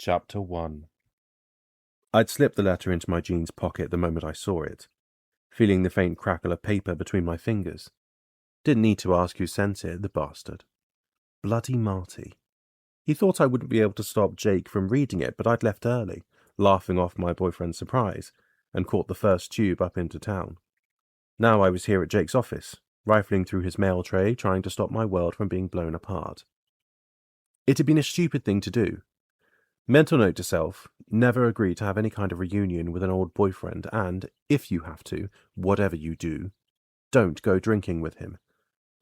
Chapter 1. I'd slipped the letter into my jeans pocket the moment I saw it, feeling the faint crackle of paper between my fingers. Didn't need to ask who sent it, the bastard. Bloody Marty. He thought I wouldn't be able to stop Jake from reading it, but I'd left early, laughing off my boyfriend's surprise, and caught the first tube up into town. Now I was here at Jake's office, rifling through his mail tray, trying to stop my world from being blown apart. It had been a stupid thing to do. Mental note to self, never agree to have any kind of reunion with an old boyfriend, and, if you have to, whatever you do, don't go drinking with him.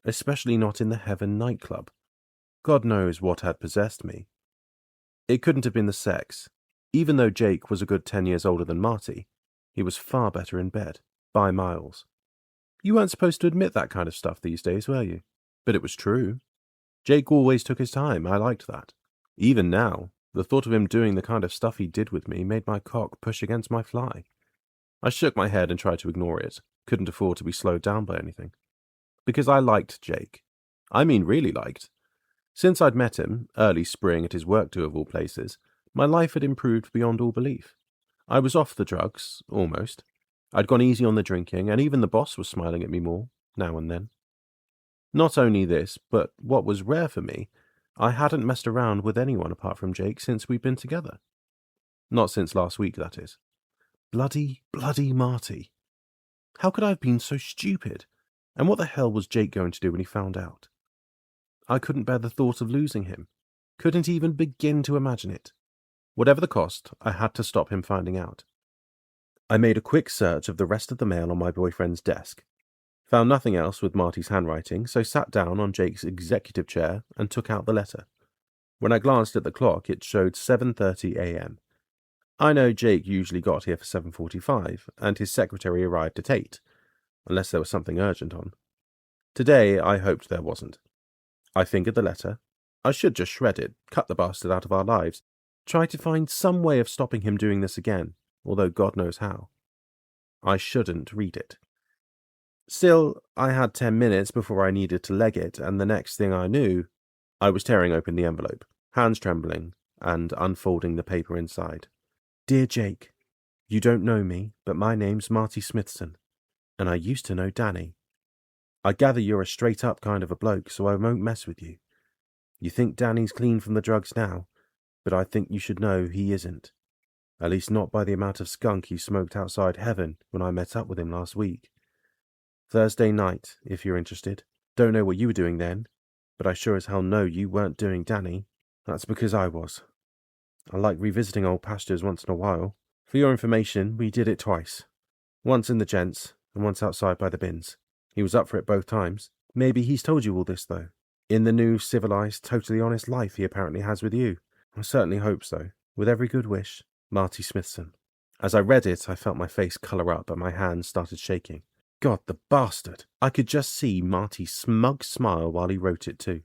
Especially not in the Heaven nightclub. God knows what had possessed me. It couldn't have been the sex. Even though Jake was a good 10 years older than Marty, he was far better in bed, by miles. You weren't supposed to admit that kind of stuff these days, were you? But it was true. Jake always took his time, I liked that. Even now, the thought of him doing the kind of stuff he did with me made my cock push against my fly. I shook my head and tried to ignore it, couldn't afford to be slowed down by anything. Because I liked Jake. I mean really liked. Since I'd met him, early spring at his work do of all places, my life had improved beyond all belief. I was off the drugs, almost. I'd gone easy on the drinking, and even the boss was smiling at me more, now and then. Not only this, but what was rare for me, I hadn't messed around with anyone apart from Jake since we'd been together. Not since last week, that is. Bloody Marty. How could I have been so stupid? And what the hell was Jake going to do when he found out? I couldn't bear the thought of losing him. Couldn't even begin to imagine it. Whatever the cost, I had to stop him finding out. I made a quick search of the rest of the mail on my boyfriend's desk. Found nothing else with Marty's handwriting, so sat down on Jake's executive chair and took out the letter. When I glanced at the clock, it showed 7:30 a.m. I know Jake usually got here for 7:45, and his secretary arrived at 8, unless there was something urgent on. Today, I hoped there wasn't. I fingered the letter. I should just shred it, cut the bastard out of our lives, try to find some way of stopping him doing this again, although God knows how. I shouldn't read it. Still, I had 10 minutes before I needed to leg it, and the next thing I knew, I was tearing open the envelope, hands trembling, and unfolding the paper inside. Dear Jake, you don't know me, but my name's Marty Smithson, and I used to know Danny. I gather you're a straight-up kind of a bloke, so I won't mess with you. You think Danny's clean from the drugs now, but I think you should know he isn't. At least not by the amount of skunk he smoked outside Heaven when I met up with him last week. Thursday night, if you're interested. Don't know what you were doing then, but I sure as hell know you weren't doing Danny. That's because I was. I like revisiting old pastures once in a while. For your information, we did it twice. Once in the gents, and once outside by the bins. He was up for it both times. Maybe he's told you all this, though. In the new, civilized, totally honest life he apparently has with you. I certainly hope so. With every good wish, Marty Smithson. As I read it, I felt my face colour up and my hands started shaking. God, the bastard! I could just see Marty's smug smile while he wrote it too.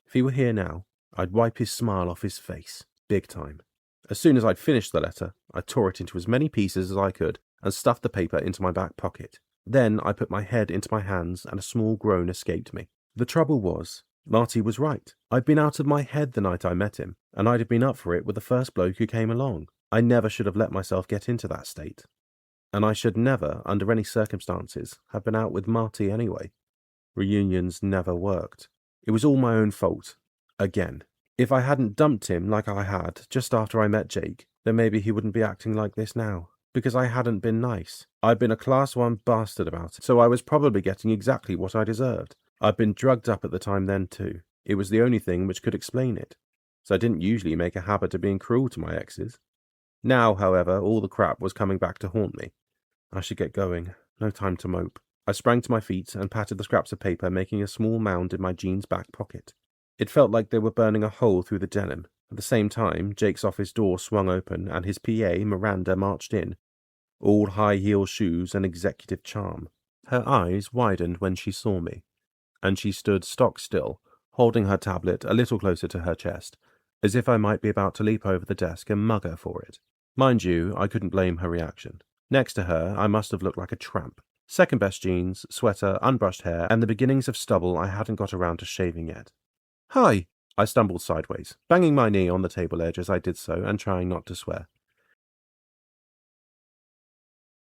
If he were here now, I'd wipe his smile off his face. Big time. As soon as I'd finished the letter, I tore it into as many pieces as I could and stuffed the paper into my back pocket. Then I put my head into my hands and a small groan escaped me. The trouble was, Marty was right. I'd been out of my head the night I met him, and I'd have been up for it with the first bloke who came along. I never should have let myself get into that state. And I should never, under any circumstances, have been out with Marty anyway. Reunions never worked. It was all my own fault. Again. If I hadn't dumped him like I had just after I met Jake, then maybe he wouldn't be acting like this now. Because I hadn't been nice. I'd been a class 1 bastard about it, so I was probably getting exactly what I deserved. I'd been drugged up at the time then too. It was the only thing which could explain it. So I didn't usually make a habit of being cruel to my exes. Now, however, all the crap was coming back to haunt me. I should get going. No time to mope. I sprang to my feet and patted the scraps of paper, making a small mound in my jeans back pocket. It felt like they were burning a hole through the denim. At the same time, Jake's office door swung open and his PA, Miranda, marched in, all high-heel shoes and executive charm. Her eyes widened when she saw me, and she stood stock still, holding her tablet a little closer to her chest, as if I might be about to leap over the desk and mug her for it. Mind you, I couldn't blame her reaction. Next to her, I must have looked like a tramp. Second best jeans, sweater, unbrushed hair, and the beginnings of stubble I hadn't got around to shaving yet. "Hi," I stumbled sideways, banging my knee on the table edge as I did so and trying not to swear.